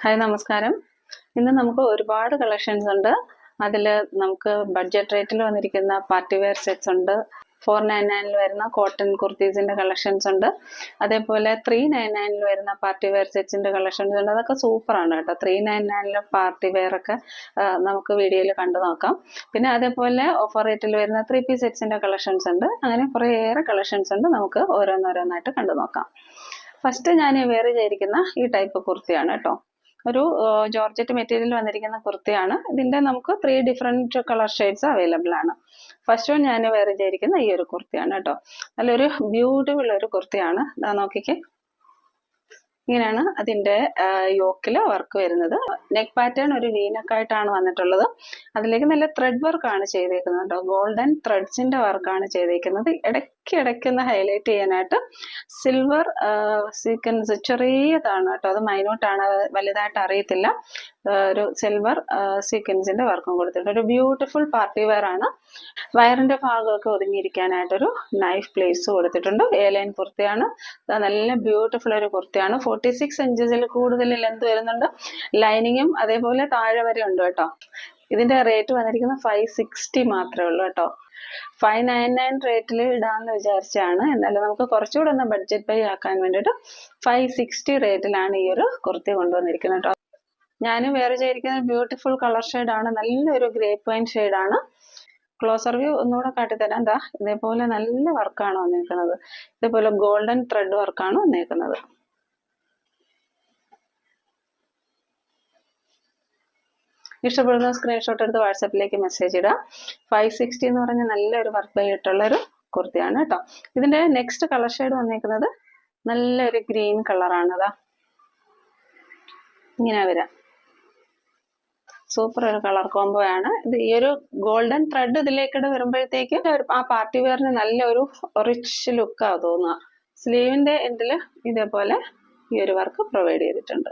Hi നമസ്കാരം. ഇന്ന് നമുക്ക് ഒരുപാട് കളക്ഷൻസ് ഉണ്ട്. അതിൽ നമുക്ക് ബഡ്ജറ്റ് റേറ്റിൽ വന്നിരിക്കുന്ന പാർട്ടി വെയർ സെറ്റ്സ് ഉണ്ട്. 499 വരുന്ന കോട്ടൺ കുർത്തീസിന്റെ കളക്ഷൻസ് ഉണ്ട്. അതേപോലെ 399 വരുന്ന പാർട്ടി വെയർ സെറ്റ്സിന്റെ കളക്ഷൻസ് ഉണ്ട്. അതൊക്കെ സൂപ്പറാണ് കേട്ടോ. 399 പാർട്ടി വെയർ ഒക്കെ നമുക്ക് വീഡിയോയിൽ കണ്ടു നോക്കാം. പിന്നെ അതേപോലെ ഓഫർ റേറ്റിൽ വരുന്ന 3 പീസ് സെറ്റ്സിന്റെ കളക്ഷൻസ് ഉണ്ട്. അങ്ങനെ കുറേയേറെ കളക്ഷൻസ് ഉണ്ട്. നമുക്ക് ഓരോന്നോരോന്നായിട്ട് കണ്ടു നോക്കാം. ഫസ്റ്റ് ഞാൻ വെയർ ചെയ്തിരിക്കുന്ന ഈ ടൈപ്പ് കുർത്തിയാണ് കേട്ടോ. ഒരു ജോർജറ്റ് മെറ്റീരിയൽ വന്നിരിക്കുന്ന കുർത്തിയാണ്. ഇതിന്റെ നമുക്ക് 3 ഡിഫറെന്റ് കളർ ഷെയ്ഡ്സ് അവൈലബിൾ ആണ്. ഫസ്റ്റ് വൺ ഞാൻ വെയർ ചെയ്തിരിക്കുന്ന ഈ ഒരു കുർത്തിയാണ് കേട്ടോ. നല്ലൊരു ബ്യൂട്ടിഫുൾ ഒരു കുർത്തിയാണ്. നോക്കിക്കേ, ഇങ്ങനെയാണ് അതിന്റെ യോക്കില് വർക്ക് വരുന്നത്. നെക്ക് പാറ്റേൺ ഒരു വീനക്കായിട്ടാണ് വന്നിട്ടുള്ളത്. അതിലേക്ക് നല്ല ത്രെഡ് വർക്ക് ആണ് ചെയ്തേക്കുന്നത് കേട്ടോ. ഗോൾഡൻ ത്രെഡ്സിന്റെ വർക്കാണ് ചെയ്തേക്കുന്നത്. ഇടയ്ക്കൊന്ന് ഹൈലൈറ്റ് ചെയ്യാനായിട്ട് സിൽവർ സീക്വൻസ് ചെറിയതാണ് കേട്ടോ. അത് മൈന്യൂട്ടാണ്, വലുതായിട്ട് അറിയത്തില്ല. ഒരു സിൽവർ സീക്വൻസിന്റെ വർക്കും കൊടുത്തിട്ടുണ്ട്. ഒരു ബ്യൂട്ടിഫുൾ പാർട്ടി വെയർ ആണ്. വയറിന്റെ ഭാഗമൊക്കെ ഒതുങ്ങിയിരിക്കാനായിട്ടൊരു നൈഫ് പ്ലേസ് കൊടുത്തിട്ടുണ്ട്. എ ലൈൻ കുർത്തിയാണ്. നല്ല ബ്യൂട്ടിഫുൾ ഒരു കുർത്തിയാണ്. 46 ഇഞ്ചസിൽ കൂടുതൽ ലെന്ത് വരുന്നുണ്ട്. ലൈനിങ്ങും അതേപോലെ താഴെ വരെ ഉണ്ട് കേട്ടോ. ഇതിന്റെ റേറ്റ് വന്നിരിക്കുന്നത് 560 മാത്രമേ ഉള്ളൂ കേട്ടോ. 599 റേറ്റിൽ ഇടാന്ന് വിചാരിച്ചാണ്. എന്നാലും നമുക്ക് കുറച്ചുകൂടെ ഒന്ന് ബഡ്ജറ്റ് ബൈ ആക്കാൻ വേണ്ടിയിട്ട് 560 റേറ്റിലാണ് ഈ ഒരു കുർത്തി കൊണ്ടുവന്നിരിക്കുന്നത് കേട്ടോ. ഞാൻ വേറെ ചെയ്തിരിക്കുന്ന ബ്യൂട്ടിഫുൾ കളർ ഷെയ്ഡാണ്. നല്ലൊരു ഗ്രേപ്പ് വൈൻ ഷെയ്ഡാണ്. ക്ലോസർ വ്യൂ ഒന്നുകൂടെ കാട്ടിത്തരാം. എന്താ, ഇതേപോലെ നല്ല വർക്കാണ് വന്നിരിക്കുന്നത്. ഇതേപോലെ ഗോൾഡൻ ത്രെഡ് വർക്കാണ് വന്നിരിക്കുന്നത്. ഇഷ്ടപ്പെടുന്ന സ്ക്രീൻഷോട്ട് എടുത്ത് വാട്സാപ്പിലേക്ക് മെസ്സേജ് ഇടാം. 560 എന്ന് പറഞ്ഞ നല്ലൊരു വർക്ക് ബൈ ആയിട്ടുള്ള ഒരു കുർത്തിയാണ് കേട്ടോ. ഇതിന്റെ നെക്സ്റ്റ് കളർ ഷെയ്ഡ് വന്നിരിക്കുന്നത് നല്ലൊരു ഗ്രീൻ കളറാണ്. അതാ ഇങ്ങനെ വരാം. സൂപ്പർ ഒരു കളർ കോംബോ ആണ് ഇത്. ഈ ഒരു ഗോൾഡൻ ത്രെഡ് ഇതിലേക്കിടെ വരുമ്പോഴത്തേക്ക് ആ പാർട്ടി വെയറിന് നല്ലൊരു റിച്ച് ലുക്കാ തോന്നുക. സ്ലീവിന്റെ എൻഡില് ഇതേപോലെ ഈ ഒരു വർക്ക് പ്രൊവൈഡ് ചെയ്തിട്ടുണ്ട്.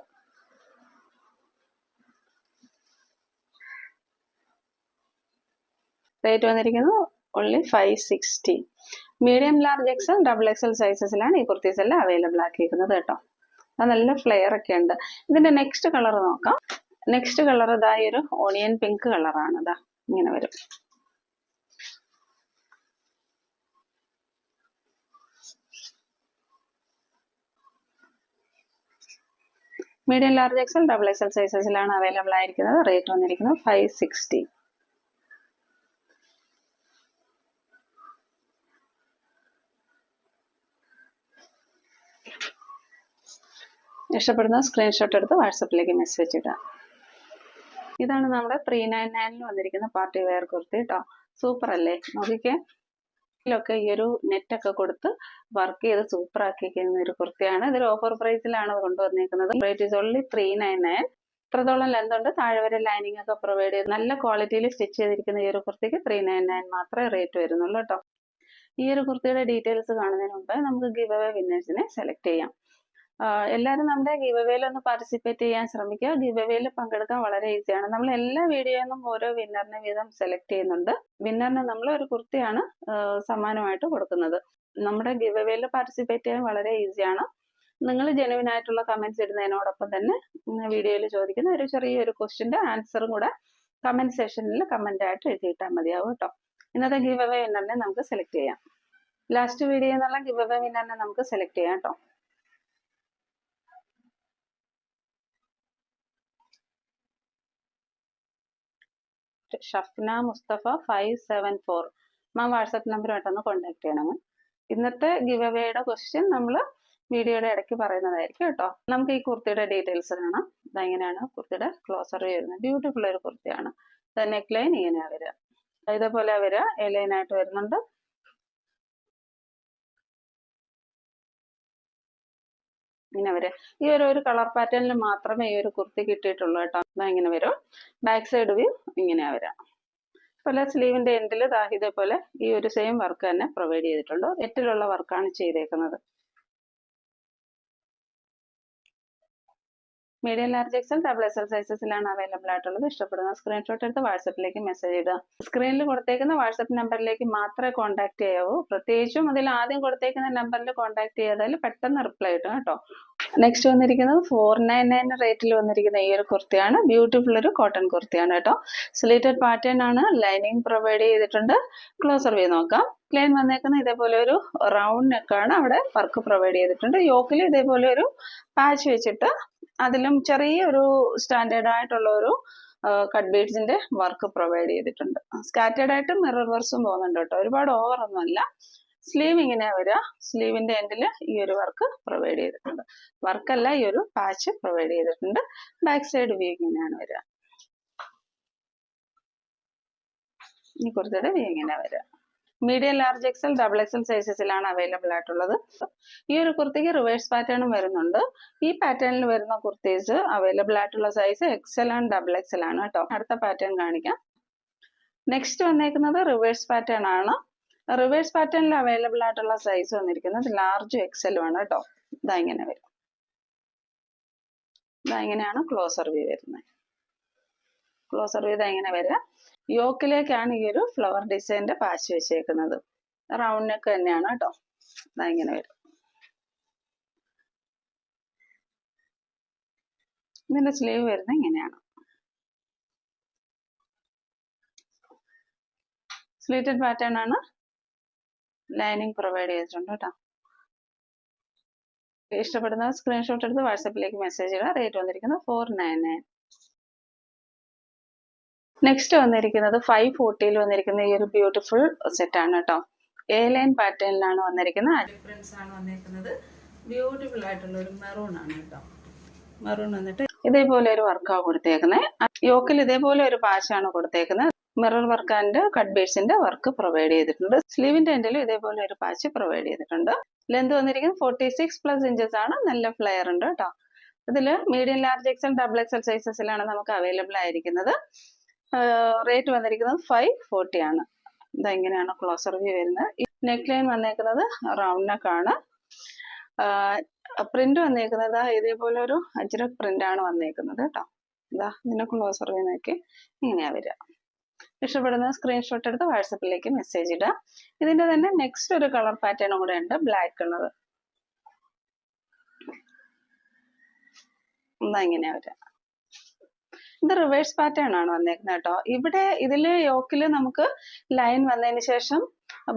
റേറ്റ് വന്നിരിക്കുന്നത് only 560. Medium, large, XL, double XL സൈസസിലാണ് ഈ കുർത്തീസ് എല്ലാം അവൈലബിൾ ആക്കിയിരിക്കുന്നത് കേട്ടോ. അത് നല്ല ഫ്ലെയർ ഒക്കെ ഉണ്ട്. ഇതിന്റെ നെക്സ്റ്റ് കളർ നോക്കാം. നെക്സ്റ്റ് കളർ ഇതാ ഈ ഒരു ഓണിയൻ പിങ്ക് കളറാണ്. ഇതാ ഇങ്ങനെ വരും. Medium, large, XL, double XL സൈസസിലാണ് അവൈലബിൾ ആയിരിക്കുന്നത്. റേറ്റ് വന്നിരിക്കുന്നത് 560. ഇഷ്ടപ്പെടുന്ന സ്ക്രീൻഷോട്ട് എടുത്ത് വാട്സപ്പിലേക്ക് മെസ്സേജ് ഇടാം. ഇതാണ് നമ്മുടെ 399 വന്നിരിക്കുന്ന പാർട്ടി വെയർ കുർത്തി കേട്ടോ. സൂപ്പർ അല്ലേ? നോക്കിക്കേ, ഇതിലൊക്കെ ഈ ഒരു നെറ്റ് ഒക്കെ കൊടുത്ത് വർക്ക് ചെയ്ത് സൂപ്പർ ആക്കിയിരിക്കുന്ന ഒരു കുർത്തിയാണ്. ഇതൊരു ഓഫർ പ്രൈസിലാണ് കൊണ്ടുവന്നിരിക്കുന്നത്. Rate is only 399. ഇത്രത്തോളം ലെന്ത് ഉണ്ട്. താഴെ വരെ ലൈനിങ് ഒക്കെ പ്രൊവൈഡ് ചെയ്ത് നല്ല ക്വാളിറ്റിയിൽ സ്റ്റിച്ച് ചെയ്തിരിക്കുന്ന ഈ ഒരു കുർത്തിക്ക് 399 മാത്രമേ റേറ്റ് വരുന്നുള്ളൂ കേട്ടോ. ഈ ഒരു കുർത്തിയുടെ ഡീറ്റെയിൽസ് കാണുന്നതിന് മുമ്പ് നമുക്ക് ഗിവ് അവേ വിന്നേഴ്സിനെ സെലക്ട് ചെയ്യാം. എല്ലാവരും നമ്മുടെ ഗിവ് അവേയിൽ ഒന്ന് പാർട്ടിസിപ്പേറ്റ് ചെയ്യാൻ ശ്രമിക്കുക. ഗിവ് അവേയിൽ പങ്കെടുക്കാൻ വളരെ ഈസിയാണ്. നമ്മൾ എല്ലാ വീഡിയോയിലും ഓരോ വിന്നറിനെ വീതം സെലക്ട് ചെയ്യുന്നുണ്ട്. വിന്നറിന് നമ്മൾ ഒരു കുർത്തിയാണ് സമ്മാനമായിട്ട് കൊടുക്കുന്നത്. നമ്മുടെ ഗിവ് അവേയിൽ പാർട്ടിസിപ്പേറ്റ് ചെയ്യാൻ വളരെ ഈസിയാണ്. നിങ്ങൾ ജെനുവിൻ ആയിട്ടുള്ള കമന്റ്സ് ഇടുന്നതിനോടൊപ്പം തന്നെ വീഡിയോയിൽ ചോദിക്കുന്ന ഒരു ചെറിയൊരു ക്വസ്റ്റ്യന്റെ ആൻസറും കൂടെ കമന്റ് സെക്ഷനിൽ കമന്റ് ആയിട്ട് എഴുതിയിട്ടാൽ മതിയാവും കേട്ടോ. ഇന്നത്തെ ഗിവ് അവേ വിന്നറിനെ നമുക്ക് സെലക്ട് ചെയ്യാം. ലാസ്റ്റ് വീഡിയോ എന്നുള്ള ഗിവ് അവേ വിന്നറിനെ നമുക്ക് സെലക്ട് ചെയ്യാം കേട്ടോ. ഷഫ്ന മുസ്തഫ 574 മാം വാട്സാപ്പ് നമ്പറുമായിട്ടൊന്ന് കോൺടാക്ട് ചെയ്യണം. ഇന്നത്തെ ഗിവ് അവയുടെ ക്വസ്റ്റ്യൻ നമ്മൾ വീഡിയോയുടെ ഇടയ്ക്ക് പറയുന്നതായിരിക്കും കേട്ടോ. നമുക്ക് ഈ കുർത്തിയുടെ ഡീറ്റെയിൽസ് കാണാം. ഇതെങ്ങനെയാണ് കുർത്തിയുടെ ക്ലോസർ വരുന്നത്. ബ്യൂട്ടിഫുൾ ഒരു കുർത്തിയാണ്. നെക്ക് ലൈൻ ഇങ്ങനെയാ വരിക. ഇതേപോലെ വരിക. എ ലൈൻ ആയിട്ട് വരുന്നുണ്ട്. ഇങ്ങനെ വരും. ഈ ഒരു കളർ പാറ്റേണിൽ മാത്രമേ ഈ ഒരു കുർത്തി കിട്ടിയിട്ടുള്ളൂ കേട്ടോ. ഇങ്ങനെ വരും. ബാക്ക് സൈഡ് വ്യൂ ഇങ്ങനെയാ വരാം. അതുപോലെ സ്ലീവിന്റെ എൻഡിൽ ഇതേപോലെ ഈ ഒരു സെയിം വർക്ക് തന്നെ പ്രൊവൈഡ് ചെയ്തിട്ടുണ്ട്. നെറ്റിലുള്ള വർക്കാണ് ചെയ്തേക്കുന്നത്. Medium, large, XL, double XL സൈസസിലാണ് അവൈലബിൾ ആയിട്ടുള്ളത്. ഇഷ്ടപ്പെടുന്ന സ്ക്രീൻഷോട്ട് എടുത്ത് വാട്സപ്പിലേക്ക് മെസ്സേജ് ഇടുക. സ്ക്രീനിൽ കൊടുത്തേക്കുന്ന വാട്സപ്പ് നമ്പറിലേക്ക് മാത്രമേ കോൺടാക്ട് ചെയ്യാവൂ. പ്രത്യേകിച്ചും അതിൽ ആദ്യം കൊടുത്തേക്കുന്ന നമ്പറിൽ കോൺടാക്ട് ചെയ്താൽ പെട്ടെന്ന് റിപ്ലൈ കിട്ടും കേട്ടോ. നെക്സ്റ്റ് വന്നിരിക്കുന്നത് 499 റേറ്റിൽ വന്നിരിക്കുന്ന ഈ ഒരു കുർത്തിയാണ്. ബ്യൂട്ടിഫുൾ ഒരു കോട്ടൺ കുർത്തിയാണ് കേട്ടോ. സ്ലീറ്റഡ് പാറ്റേൺ ആണ്. ലൈനിങ് പ്രൊവൈഡ് ചെയ്തിട്ടുണ്ട്. ക്ലോസർ വ്യൂ നോക്കാം. പ്ലെയിൻ വന്നേക്കുന്ന ഇതേപോലെ ഒരു റൗണ്ട് നെക്കാണ്. അവിടെ വർക്ക് പ്രൊവൈഡ് ചെയ്തിട്ടുണ്ട്. യോക്കിൽ ഇതേപോലെ ഒരു പാച്ച് വെച്ചിട്ട് അതിലും ചെറിയൊരു സ്റ്റാൻഡേർഡ് ആയിട്ടുള്ള ഒരു കട്ട് ബീഡ്സിന്റെ വർക്ക് പ്രൊവൈഡ് ചെയ്തിട്ടുണ്ട്. സ്കാറ്റേർഡ് ആയിട്ട് മിറർ വർക്ക്സും പോകുന്നുണ്ട് കേട്ടോ. ഒരുപാട് ഓവർ ഒന്നും അല്ല. സ്ലീവ് ഇങ്ങനെയാ വരിക. സ്ലീവിന്റെ എൻഡിൽ ഈ ഒരു വർക്ക് പ്രൊവൈഡ് ചെയ്തിട്ടുണ്ട്. വർക്കല്ല, ഈ ഒരു പാച്ച് പ്രൊവൈഡ് ചെയ്തിട്ടുണ്ട്. ബാക്ക് സൈഡ് വ്യൂ ഇങ്ങനെയാണ് വരിക. ഈ കുർത്തിയുടെ വ്യൂ ഇങ്ങനെ വരിക. Medium, large XL, double XL സൈസസിലാണ് അവൈലബിൾ ആയിട്ടുള്ളത്. ഈ ഒരു കുർത്തിക്ക് റിവേഴ്സ് പാറ്റേണും വരുന്നുണ്ട്. ഈ പാറ്റേണിൽ വരുന്ന കുർത്തീസ് അവൈലബിൾ ആയിട്ടുള്ള size Excel and double XL ആണ് കേട്ടോ. അടുത്ത പാറ്റേൺ കാണിക്കാം. നെക്സ്റ്റ് വന്നേക്കുന്നത് റിവേഴ്സ് പാറ്റേൺ ആണ്. റിവേഴ്സ് പാറ്റേണിൽ അവൈലബിൾ ആയിട്ടുള്ള സൈസ് വന്നിരിക്കുന്നത് ലാർജ് എക്സലും ആണ് കേട്ടോ. ഇതാ ഇങ്ങനെ വരും. ഇതാ ഇങ്ങനെയാണ് ക്ലോസർ വ്യൂ വരുന്നത്. ക്ലോസർ വ്യൂ ഇതാ ഇങ്ങനെ വരിക. യോക്കിലേക്കാണ് ഈ ഒരു ഫ്ലവർ ഡിസൈൻ്റെ പാച്ച് വെച്ചേക്കുന്നത്. റൗണ്ട് നെക്ക് തന്നെയാണ് കേട്ടോ. ഇതാ ഇങ്ങനെ വരും. ഇതിന്റെ സ്ലീവ് വരുന്നത് ഇങ്ങനെയാണ്. സ്ലീറ്റഡ് പാറ്റേൺ ആണ്. ലൈനിങ് പ്രൊവൈഡ് ചെയ്തിട്ടുണ്ട് കേട്ടോ. ഇഷ്ടപ്പെടുന്ന സ്ക്രീൻഷോട്ട് എടുത്ത് വാട്സാപ്പിലേക്ക് മെസ്സേജ് ഇടുക. റേറ്റ് വന്നിരിക്കുന്നത് 499. നെക്സ്റ്റ് വന്നിരിക്കുന്നത് 540 വന്നിരിക്കുന്ന ഈ ഒരു ബ്യൂട്ടിഫുൾ സെറ്റ് ആണ് കേട്ടോ. എ ലൈൻ പാറ്റേണിലാണ് വന്നിരിക്കുന്നത്. ഡിഫറൻസ് ആണ് വന്നിരിക്കുന്നത്. ബ്യൂട്ടിഫുൾ ആയിട്ടുള്ള ഒരു മെറൂൺ ആണ് കേട്ടോ. മെറൂൺ വന്നിട്ട് ഇതേപോലെ ഒരു വർക്കാണ് കൊടുത്തേക്കുന്നത്. യോക്കിൽ ഇതേപോലെ ഒരു പാച്ചാണ് കൊടുത്തേക്കുന്നത്. മിറർ വർക്ക് ആൻഡ് കട്ട് ബീഡ്സിന്റെ വർക്ക് പ്രൊവൈഡ് ചെയ്തിട്ടുണ്ട്. സ്ലീവിന്റെ എൻഡിലും ഇതേപോലെ ഒരു പാച്ച് പ്രൊവൈഡ് ചെയ്തിട്ടുണ്ട്. ലെന്ത് വന്നിരിക്കുന്നത് 46+ ഇഞ്ചസ് ആണ്. നല്ല ഫ്ലെയർ ഉണ്ട് കേട്ടോ. ഇതില് medium, large XL, double XL സൈസസിലാണ് നമുക്ക് അവൈലബിൾ ആയിരിക്കുന്നത്. റേറ്റ് വന്നിരിക്കുന്നത് 540 ആണ്. ഇതാ ഇങ്ങനെയാണ് ക്ലോസർ വ്യൂ വരുന്നത്. നെക്ക് ലൈൻ വന്നേക്കുന്നത് റൗണ്ട് നെക്ക് ആണ്. പ്രിന്റ് വന്നേക്കുന്നത് ഇതേപോലെ ഒരു അജ്രക് പ്രിന്റ് ആണ് വന്നേക്കുന്നത് കേട്ടോ. ഇതാ ഇതിന്റെ ക്ലോസർ വ്യൂ നോക്കി ഇങ്ങനെയാ വരിക. ഇഷ്ടപ്പെടുന്ന സ്ക്രീൻഷോട്ട് എടുത്ത് വാട്സപ്പിലേക്ക് മെസ്സേജ് ഇടുക. ഇതിന്റെ തന്നെ നെക്സ്റ്റ് ഒരു കളർ പാറ്റേണും കൂടെ ഉണ്ട്, ബ്ലാക്ക് കളർ. എന്താ ഇങ്ങനെയാ വരിക. ഇത് റിവേഴ്സ് പാറ്റേൺ ആണ് വന്നേക്കുന്നത് കേട്ടോ. ഇവിടെ ഇതില് യോക്കില് നമുക്ക് ലൈൻ വന്നതിന് ശേഷം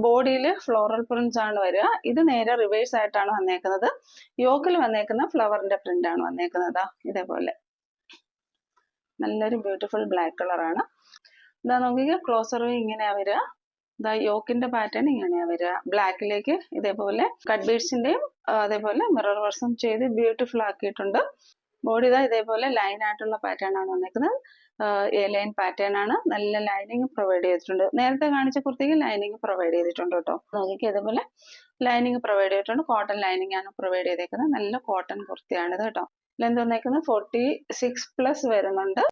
ബോഡിയിൽ ഫ്ലോറൽ പ്രിന്റ്സ് ആണ് വരിക. ഇത് നേരെ റിവേഴ്സ് ആയിട്ടാണ് വന്നേക്കുന്നത്. യോക്കിൽ വന്നേക്കുന്ന ഫ്ലവറിന്റെ പ്രിന്റ് ആണ് വന്നേക്കുന്നത്. ഇതേപോലെ നല്ലൊരു ബ്യൂട്ടിഫുൾ ബ്ലാക്ക് കളറാണ്. ഇതാ നോക്കിക്കുക, ക്ലോസർ വ്യൂ ഇങ്ങനെയാ വരിക. ഇതാ യോക്കിന്റെ പാറ്റേൺ ഇങ്ങനെയാ വരിക. ബ്ലാക്കിലേക്ക് ഇതേപോലെ കട്ട് ബീഡ്സിന്റെയും അതേപോലെ മിറർ വർക്ക്സും ചെയ്ത് ബ്യൂട്ടിഫുൾ ആക്കിയിട്ടുണ്ട്. ബോഡി ഇതാ ഇതേപോലെ ലൈൻ ആയിട്ടുള്ള പാറ്റേൺ ആണ് വന്നേക്കുന്നത്. എ ലൈൻ പാറ്റേൺ ആണ്. നല്ല ലൈനിങ് പ്രൊവൈഡ് ചെയ്തിട്ടുണ്ട്. നേരത്തെ കാണിച്ച കുർത്തിക്ക് ലൈനിങ് പ്രൊവൈഡ് ചെയ്തിട്ടുണ്ട് കേട്ടോ. നോക്കിക്കുക, ഇതേപോലെ ലൈനിങ് പ്രൊവൈഡ് ചെയ്തിട്ടുണ്ട്. കോട്ടൺ ലൈനിങ് ആണ് പ്രൊവൈഡ് ചെയ്തേക്കുന്നത്. നല്ല കോട്ടൺ കുർത്തിയാണിത് കേട്ടോ. ലെന്ത് വന്നേക്കുന്നത് 46+ വരുന്നുണ്ട്.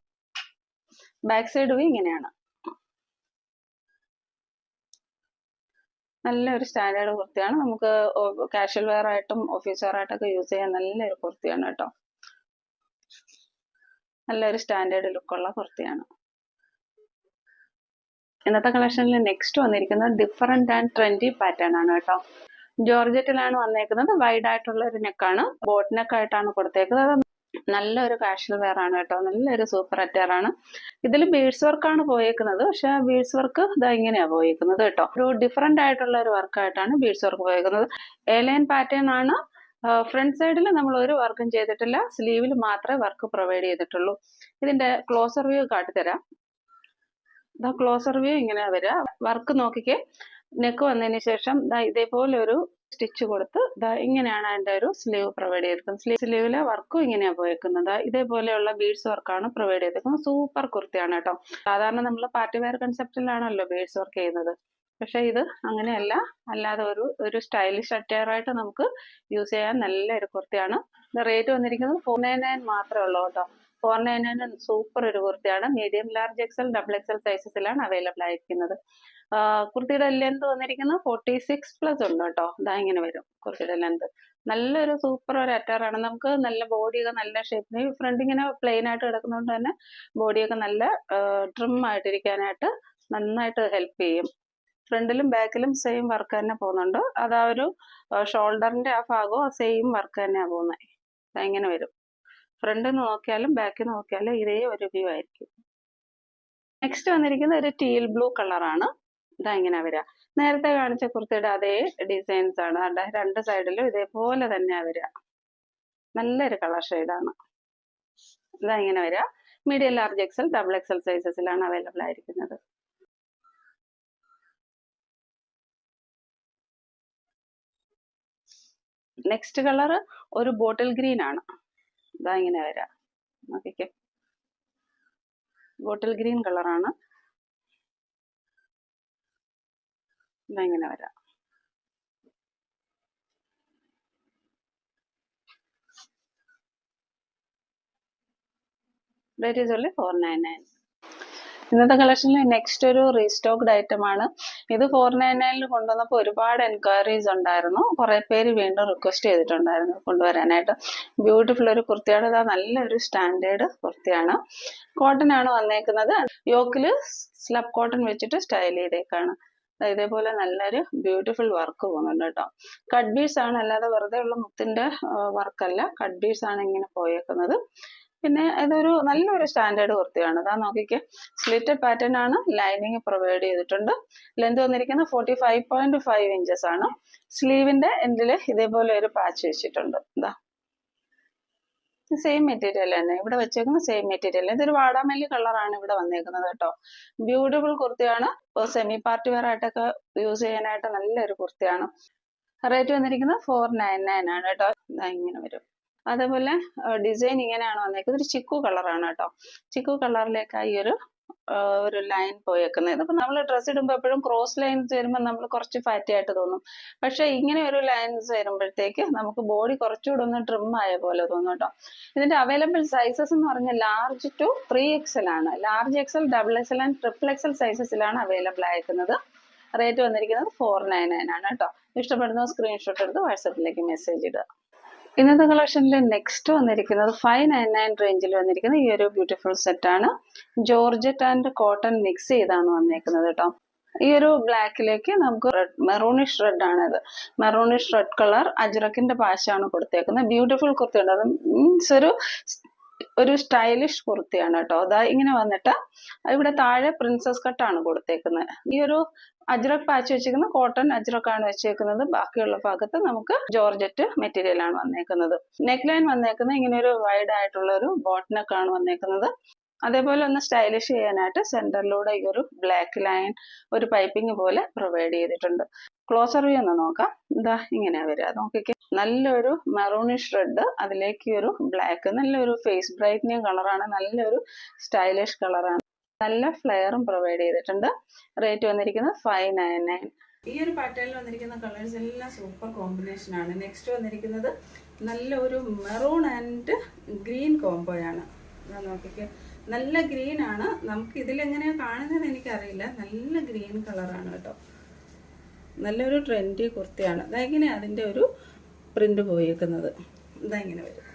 ബാക്ക് സൈഡ് വ്യൂ ഇങ്ങനെയാണ്. നല്ലൊരു സ്റ്റാൻഡേർഡ് കുർത്തിയാണ്. നമുക്ക് കാഷ്വൽ വെയർ ആയിട്ടും ഓഫീസ് വെയർ ആയിട്ടൊക്കെ യൂസ് ചെയ്യാൻ നല്ലൊരു കുർത്തിയാണ് കേട്ടോ. നല്ലൊരു സ്റ്റാൻഡേർഡ് ലുക്കുള്ള കുർത്തിയാണ്. ഇന്നത്തെ കളക്ഷനിൽ നെക്സ്റ്റ് വന്നിരിക്കുന്നത് ഡിഫറെന്റ് ആൻഡ് ട്രെൻഡി പാറ്റേൺ ആണ് കേട്ടോ. ജോർജറ്റിലാണ് വന്നേക്കുന്നത്. വൈഡ് ആയിട്ടുള്ള ഒരു നെക്കാണ്. ബോട്ട് നെക്കായിട്ടാണ് കൊടുത്തേക്കുന്നത്. നല്ലൊരു കാഷ്വൽ വെയർ ആണ് കേട്ടോ. നല്ലൊരു സൂപ്പർ അറ്റയർ ആണ്. ഇതിൽ ബീഡ്സ് വർക്കാണ് പോയേക്കുന്നത്. പക്ഷെ ആ ബീഡ്സ് വർക്ക് ഇതാ ഇങ്ങനെയാ പോയേക്കുന്നത് കേട്ടോ. ഒരു ഡിഫറെന്റ് ആയിട്ടുള്ള ഒരു വർക്കായിട്ടാണ് ബീഡ്സ് വർക്ക് പോയേക്കുന്നത്. എ ലൈൻ പാറ്റേൺ ആണ്. ഫ്രണ്ട് സൈഡിൽ നമ്മൾ ഒരു വർക്കും ചെയ്തിട്ടില്ല. സ്ലീവിൽ മാത്രമേ വർക്ക് പ്രൊവൈഡ് ചെയ്തിട്ടുള്ളൂ. ഇതിന്റെ ക്ലോസർ വ്യൂ കാട്ടിത്തരാം. ഇതാ ക്ലോസർ വ്യൂ ഇങ്ങനെ വരിക. വർക്ക് നോക്കിക്കേ. നെക്ക് വന്നതിന് ശേഷം ഇതേപോലെ ഒരു സ്റ്റിച്ച് കൊടുത്ത് ഇങ്ങനെയാണ് അതിന്റെ ഒരു സ്ലീവ് പ്രൊവൈഡ് ചെയ്തിരിക്കുന്നത്. സ്ലീവിലെ വർക്കും ഇങ്ങനെയാണ് പോയേക്കുന്നത്. ഇതേപോലെയുള്ള ബീഡ്സ് വർക്കാണ് പ്രൊവൈഡ് ചെയ്തിരിക്കുന്നത്. സൂപ്പർ കുർത്തിയാണ് കേട്ടോ. സാധാരണ നമ്മൾ പാർട്ടി വെയർ കൺസെപ്റ്റിലാണല്ലോ ബീഡ്സ് വർക്ക് ചെയ്യുന്നത്. പക്ഷെ ഇത് അങ്ങനെയല്ല. അല്ലാതെ ഒരു സ്റ്റൈലിഷ് അറ്റയർ ആയിട്ട് നമുക്ക് യൂസ് ചെയ്യാൻ നല്ലൊരു കുർത്തിയാണ്. റേറ്റ് വന്നിരിക്കുന്നത് 499 മാത്രമേ ഉള്ളൂ കേട്ടോ. 499 സൂപ്പർ ഒരു കുർത്തിയാണ്. Medium, large XL, double XL സൈസസിലാണ് അവൈലബിൾ ആയിരിക്കുന്നത്. കുർത്തിയുടെ ലെന്ത് വന്നിരിക്കുന്നത് 46+ ഉണ്ട് കേട്ടോ. ഇതാ ഇങ്ങനെ വരും കുർത്തിയുടെ ലെന്ത്. നല്ലൊരു സൂപ്പർ ഒരു അറ്റയർ ആണ്. നമുക്ക് നല്ല ബോഡിയൊക്കെ നല്ല ഷേപ്പിന്, ഫ്രണ്ട് ഇങ്ങനെ പ്ലെയിൻ ആയിട്ട് കിടക്കുന്നതുകൊണ്ട് തന്നെ ബോഡിയൊക്കെ നല്ല ട്രിം ആയിട്ടിരിക്കാനായിട്ട് നന്നായിട്ട് ഹെൽപ്പ് ചെയ്യും. ഫ്രണ്ടിലും ബാക്കിലും സെയിം വർക്ക് തന്നെ പോകുന്നുണ്ട്. അത് ആ ഒരു ഷോൾഡറിന്റെ ആ ഭാഗവും സെയിം വർക്ക് തന്നെയാണ് പോകുന്നത്. ഇങ്ങനെ വരും. ഫ്രണ്ടിൽ നിന്ന് നോക്കിയാലും ബാക്കിൽ നിന്ന് നോക്കിയാലും ഇതേ ഒരു വ്യൂ ആയിരിക്കും. നെക്സ്റ്റ് വന്നിരിക്കുന്നത് ഒരു ടീൽ ബ്ലൂ കളറാണ്. ഇങ്ങനെ വരിക. നേരത്തെ കാണിച്ച കുർത്തിയുടെ അതേ ഡിസൈൻസ് ആണ്. രണ്ട് സൈഡിലും ഇതേപോലെ തന്നെ വരിക. നല്ലൊരു കളർ ഷെയ്ഡാണ്. ഇങ്ങനെ വരിക. Medium, large XL, double XL സൈസസിലാണ് അവൈലബിൾ ആയിരിക്കുന്നത്. നെക്സ്റ്റ് കളർ ഒരു ബോട്ടിൽ ഗ്രീൻ ആണ്. ഇങ്ങനെ വരിക. നോക്കിക്കേ, ബോട്ടിൽ ഗ്രീൻ കളറാണ്. ഇങ്ങനെ വരാം. Rate is only 499. ഇന്നത്തെ കളക്ഷനിൽ നെക്സ്റ്റ് ഒരു റീസ്റ്റോക്ഡ് ഐറ്റം ആണ്. ഇത് 499 കൊണ്ടുവന്നപ്പോൾ ഒരുപാട് എൻക്വയറീസ് ഉണ്ടായിരുന്നു. കുറെ പേര് വീണ്ടും റിക്വസ്റ്റ് ചെയ്തിട്ടുണ്ടായിരുന്നു കൊണ്ടുവരാനായിട്ട്. ബ്യൂട്ടിഫുൾ ഒരു കുർത്തിയാണ്. ഇതാ നല്ലൊരു സ്റ്റാൻഡേർഡ് കുർത്തിയാണ്. കോട്ടൺ ആണ് വന്നേക്കുന്നത്. യോക്കില് സ്ലബ് കോട്ടൺ വെച്ചിട്ട് സ്റ്റൈൽ ചെയ്തേക്കാണ്. ഇതേപോലെ നല്ലൊരു ബ്യൂട്ടിഫുൾ വർക്ക് പോകുന്നുണ്ട് കേട്ടോ. കട്ട് ബീഡ്സ് ആണ്, അല്ലാതെ വെറുതെ ഉള്ള മുത്തിന്റെ വർക്കല്ല. കട്ട് ബീഡ്സ് ആണ് ഇങ്ങനെ പോയേക്കുന്നത്. പിന്നെ ഇതൊരു നല്ലൊരു സ്റ്റാൻഡേർഡ് കുർത്തിയാണ്. ഇതാ നോക്കിക്കേ, സ്ലിറ്റഡ് പാറ്റേൺ ആണ്. ലൈനിങ് പ്രൊവൈഡ് ചെയ്തിട്ടുണ്ട്. ലെന്ത് വന്നിരിക്കുന്നത് 45.5 ഇഞ്ചസ് ആണ്. സ്ലീവിന്റെ എൻഡില് ഇതേപോലെ ഒരു പാച്ച് വെച്ചിട്ടുണ്ട്. ഇതാ സെയിം മെറ്റീരിയൽ തന്നെ ഇവിടെ വെച്ചേക്കുന്ന സെയിം മെറ്റീരിയൽ. ഇതൊരു വാടാമല്ലി കളറാണ് ഇവിടെ വന്നേക്കുന്നത് കേട്ടോ. ബ്യൂട്ടിഫുൾ കുർത്തിയാണ്. സെമി പാർട്ടി വെയർ ആയിട്ടൊക്കെ യൂസ് ചെയ്യാനായിട്ട് നല്ലൊരു കുർത്തിയാണ്. റേറ്റ് വന്നിരിക്കുന്നത് 499 ആണ് കേട്ടോ. ഇങ്ങനെ വരും. അതേപോലെ ഡിസൈൻ ഇങ്ങനെയാണ് വന്നേക്കുന്നത്. ഒരു ചിക്കു കളറാണ് കേട്ടോ. ചിക്കു കളറിലേക്കായി ഒരു ലൈൻ പോയേക്കുന്നത്. ഇതിപ്പോ നമ്മൾ ഡ്രസ്സ് ഇടുമ്പോൾ എപ്പോഴും ക്രോസ് ലൈൻസ് വരുമ്പോൾ നമ്മൾ കുറച്ച് ഫാറ്റി ആയിട്ട് തോന്നും. പക്ഷെ ഇങ്ങനെ ഒരു ലൈൻസ് വരുമ്പോഴത്തേക്ക് നമുക്ക് ബോഡി കുറച്ചുകൂടെ ഒന്ന് ട്രിം ആയ പോലെ തോന്നും കേട്ടോ. ഇതിന്റെ അവൈലബിൾ സൈസസ് എന്ന് പറഞ്ഞാൽ ലാർജ് ടു 3XL ആണ്. Large XL, double XL and triple XL സൈസസിലാണ് അവൈലബിൾ ആയിരിക്കുന്നത്. റേറ്റ് വന്നിരിക്കുന്നത് 499 ആണ് കേട്ടോ. ഇഷ്ടപ്പെടുന്ന സ്ക്രീൻഷോട്ട് എടുത്ത് വാട്സാപ്പിലേക്ക് മെസ്സേജ് ഇടുക. ഇന്നത്തെ കളക്ഷനിൽ നെക്സ്റ്റ് വന്നിരിക്കുന്നത് 599 റേഞ്ചിൽ വന്നിരിക്കുന്ന ഈ ഒരു ബ്യൂട്ടിഫുൾ സെറ്റ് ആണ്. ജോർജറ്റ് ആൻഡ് കോട്ടൺ മിക്സ് ചെയ്താണ് വന്നേക്കുന്നത് കേട്ടോ. ഈ ഒരു ബ്ലാക്കിലേക്ക് നമുക്ക് മെറൂണിഷ് റെഡ് ആണ്. ഇത് മെറൂണിഷ് റെഡ് കളർ അജ്രക്കിന്റെ പാശാണ് കൊടുത്തേക്കുന്നത്. ബ്യൂട്ടിഫുൾ കുർത്തിയുണ്ട്. അത് മീൻസ് ഒരു സ്റ്റൈലിഷ് കുർത്തിയാണ് കേട്ടോ. അതാ ഇങ്ങനെ വന്നിട്ട് ഇവിടെ താഴെ പ്രിൻസസ് കട്ടാണ് കൊടുത്തേക്കുന്നത്. ഈ ഒരു അജ്രക് പാച്ച് വെച്ചിരിക്കുന്ന കോട്ടൺ അജ്രക്കാണ് വെച്ചേക്കുന്നത്. ബാക്കിയുള്ള ഭാഗത്ത് നമുക്ക് ജോർജറ്റ് മെറ്റീരിയൽ ആണ് വന്നേക്കുന്നത്. നെക്ക് ലൈൻ വന്നേക്കുന്നത് ഇങ്ങനെ ഒരു വൈഡ് ആയിട്ടുള്ള ഒരു ബോട്ട് നെക്ക് ആണ് വന്നേക്കുന്നത്. അതേപോലെ ഒന്ന് സ്റ്റൈലിഷ് ചെയ്യാനായിട്ട് സെന്ററിലൂടെ ഈ ഒരു ബ്ലാക്ക് ലൈൻ ഒരു പൈപ്പിംഗ് പോലെ പ്രൊവൈഡ് ചെയ്തിട്ടുണ്ട്. ക്ലോസർ വ്യൂ ഒന്ന് നോക്കാം. ഇങ്ങനെ വരിക. നോക്കിക്കേ, നല്ലൊരു മെറൂണിഷ് റെഡ്, അതിലേക്ക് ഒരു ബ്ലാക്ക്, നല്ലൊരു ഫേസ് ബ്രൈറ്റനിങ് കളറാണ്. നല്ലൊരു സ്റ്റൈലിഷ് കളറാണ്. നല്ല ഫ്ലെയറും പ്രൊവൈഡ് ചെയ്തിട്ടുണ്ട്. റേറ്റ് വന്നിരിക്കുന്നത് 599. ഈ ഒരു പാറ്റേണിൽ വന്നിരിക്കുന്ന കളേഴ്സ് എല്ലാം സൂപ്പർ കോമ്പിനേഷൻ ആണ്. നെക്സ്റ്റ് വന്നിരിക്കുന്നത് നല്ലൊരു മെറൂൺ ആൻഡ് ഗ്രീൻ കോംബോയാണ്. നോക്കിക്കേ, നല്ല ഗ്രീൻ ആണ്. നമുക്ക് ഇതിലെങ്ങനെയാണ് കാണുന്നത് എനിക്കറിയില്ല. നല്ല ഗ്രീൻ കളറാണ് കേട്ടോ. നല്ലൊരു ട്രെൻഡി കുർത്തിയാണ്. ഇങ്ങനെ അതിൻ്റെ ഒരു പ്രിന്റ് പോയേക്കുന്നത്. ഇങ്ങനെ വരും.